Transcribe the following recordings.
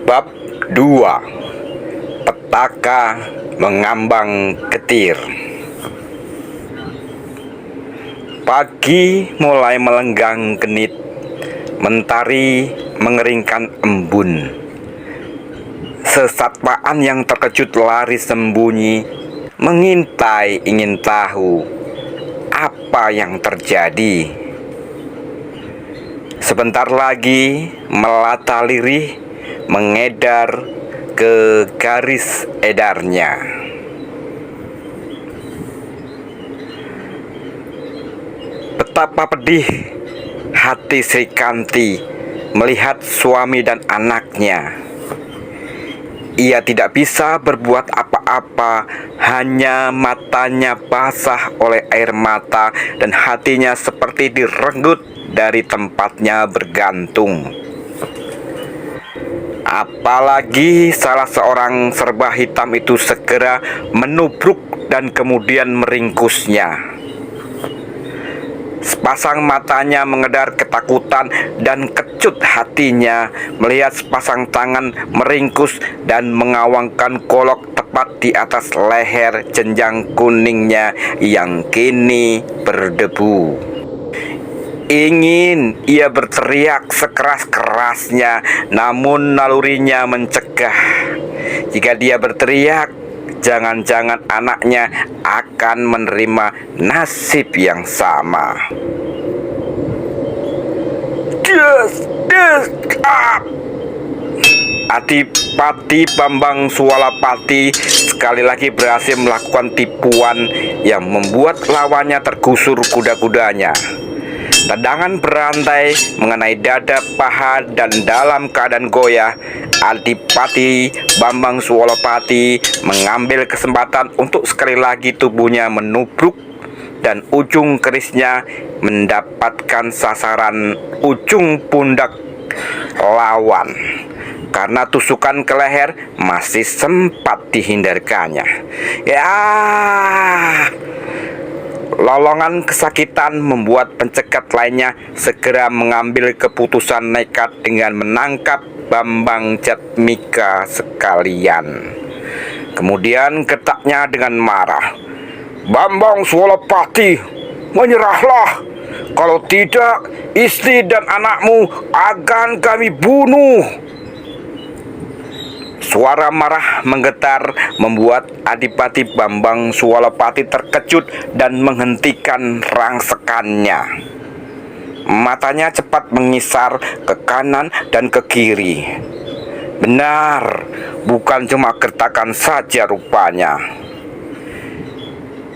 Bab 2. Petaka mengambang getir. Pagi mulai melenggang genit, mentari mengeringkan embun. Sesatpaan yang terkejut lari sembunyi, mengintai ingin tahu apa yang terjadi. Sebentar lagi melata lirih mengedar ke garis edarnya. Betapa pedih hati Sri Kanti melihat suami dan anaknya. Ia tidak bisa berbuat apa-apa, hanya matanya basah oleh air mata dan hatinya seperti direnggut dari tempatnya bergantung. Apalagi salah seorang serba hitam itu segera menubruk dan kemudian meringkusnya. Sepasang matanya mengedar ketakutan dan kecut hatinya melihat sepasang tangan meringkus dan mengawangkan golok tepat di atas leher jenjang kuningnya yang kini berdebu. Ingin ia berteriak sekeras-kerasnya, namun nalurinya mencegah. Jika dia berteriak, jangan-jangan anaknya akan menerima nasib yang sama. Adipati Bambang Swalapati sekali lagi berhasil melakukan tipuan yang membuat lawannya tergusur kuda-kudanya. Tendangan berantai mengenai dada, paha, dan dalam keadaan goyah, Adipati Bambang Swalapati mengambil kesempatan untuk sekali lagi tubuhnya menubruk dan ujung kerisnya mendapatkan sasaran ujung pundak lawan. Karena tusukan ke leher masih sempat dihindarkannya. Lolongan kesakitan membuat pencegat lainnya segera mengambil keputusan nekat dengan menangkap Bambang Jatmika sekalian. Kemudian getaknya dengan marah, "Bambang Swalapati, menyerahlah. Kalau tidak, istri dan anakmu akan kami bunuh." Suara marah menggetar membuat Adipati Bambang Swalapati terkejut dan menghentikan rangsekannya. Matanya cepat mengisar ke kanan dan ke kiri. Benar, bukan cuma gertakan saja rupanya.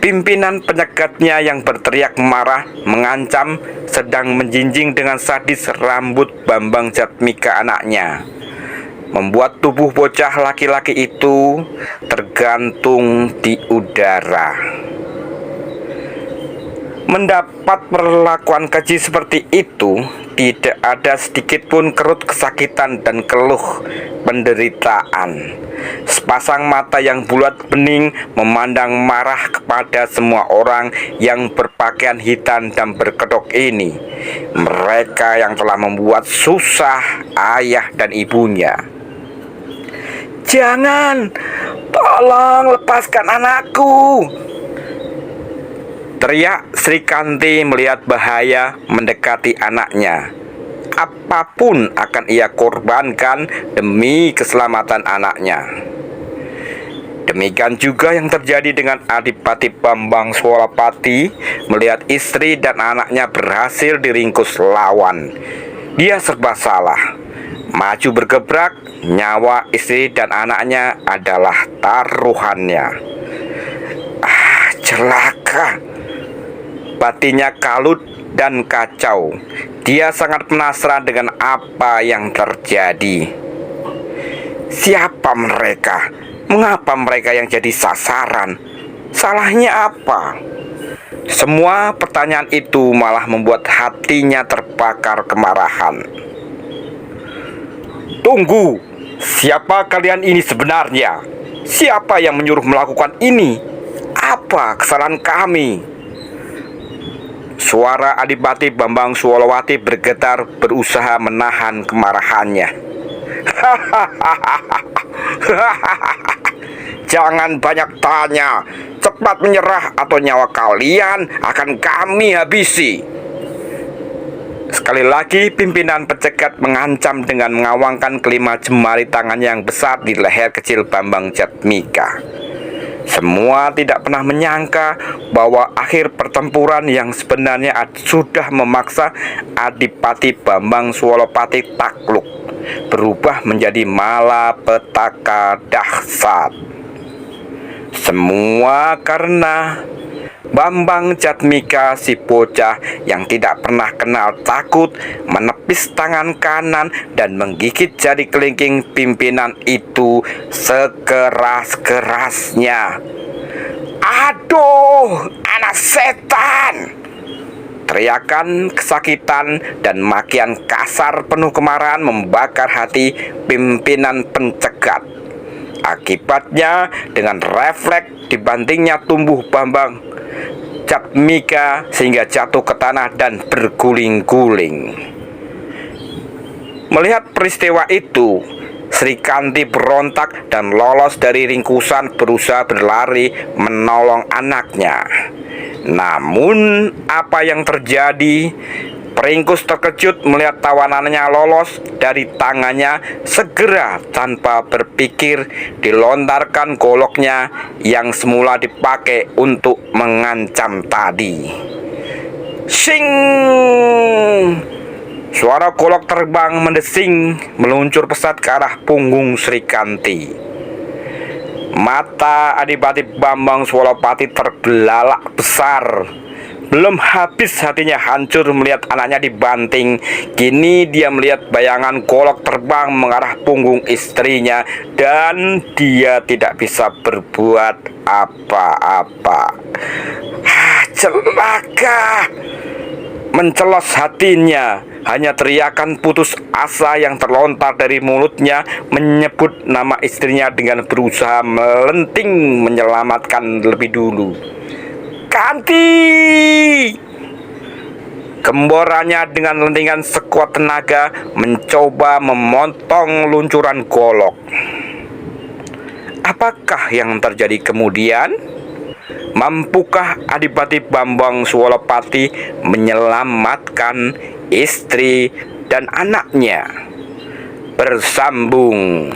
Pimpinan penyegatnya yang berteriak marah mengancam sedang menjinjing dengan sadis rambut Bambang Jatmika anaknya, membuat tubuh bocah laki-laki itu tergantung di udara. Mendapat perlakuan keji seperti itu, tidak ada sedikit pun kerut kesakitan dan keluh penderitaan. Sepasang mata yang bulat bening memandang marah kepada semua orang yang berpakaian hitam dan berkedok ini. Mereka yang telah membuat susah ayah dan ibunya. "Jangan, tolong lepaskan anakku!" teriak Sri Kanti melihat bahaya mendekati anaknya. Apapun akan ia korbankan demi keselamatan anaknya. Demikian juga yang terjadi dengan Adipati Bambang Swalapati melihat istri dan anaknya berhasil diringkus lawan. Dia serba salah. Maju bergebrak, nyawa istri dan anaknya adalah taruhannya. Celaka! Batinnya kalut dan kacau. Dia sangat penasaran dengan apa yang terjadi. Siapa mereka? Mengapa mereka yang jadi sasaran? Salahnya apa? Semua pertanyaan itu malah membuat hatinya terbakar kemarahan. "Tunggu, siapa kalian ini sebenarnya? Siapa yang menyuruh melakukan ini? Apa kesalahan kami?" Suara Adipati Bambang Swalapati bergetar berusaha menahan kemarahannya. Jangan banyak tanya, cepat menyerah atau nyawa kalian akan kami habisi. Sekali lagi pimpinan pencegat mengancam dengan mengawangkan kelima jemari tangannya yang besar di leher kecil Bambang Jatmika. Semua tidak pernah menyangka bahwa akhir pertempuran yang sebenarnya sudah memaksa Adipati Bambang Swolopati takluk berubah menjadi malapetaka dahsyat. Semua karena Bambang Jatmika, si bocah yang tidak pernah kenal takut, menepis tangan kanan dan menggigit jari kelingking pimpinan itu sekeras-kerasnya. "Aduh, anak setan!" Teriakan kesakitan dan makian kasar penuh kemarahan membakar hati pimpinan pencegat. Akibatnya, dengan refleks dibantingnya tumbuh Bambang Jatmika sehingga jatuh ke tanah dan berguling-guling. Melihat peristiwa itu, Sri Kanti berontak dan lolos dari ringkusan berusaha berlari menolong anaknya. Namun apa yang terjadi? Peringkus terkejut melihat tawanannya lolos dari tangannya. Segera tanpa berpikir dilontarkan goloknya yang semula dipakai untuk mengancam tadi. Sing! Suara golok terbang mendesing meluncur pesat ke arah punggung Sri Kanti. Mata Adipati Bambang Swolopati terbelalak besar. Belum habis hatinya hancur melihat anaknya dibanting, kini dia melihat bayangan golok terbang mengarah punggung istrinya dan dia tidak bisa berbuat apa-apa. Celaka! Mencelos hatinya, hanya teriakan putus asa yang terlontar dari mulutnya menyebut nama istrinya dengan berusaha melenting menyelamatkan lebih dulu. "Kanti!" Gemboranya dengan lentingan sekuat tenaga mencoba memotong luncuran golok. Apakah yang terjadi kemudian? Mampukah Adipati Bambang Swolopati menyelamatkan istri dan anaknya? Bersambung.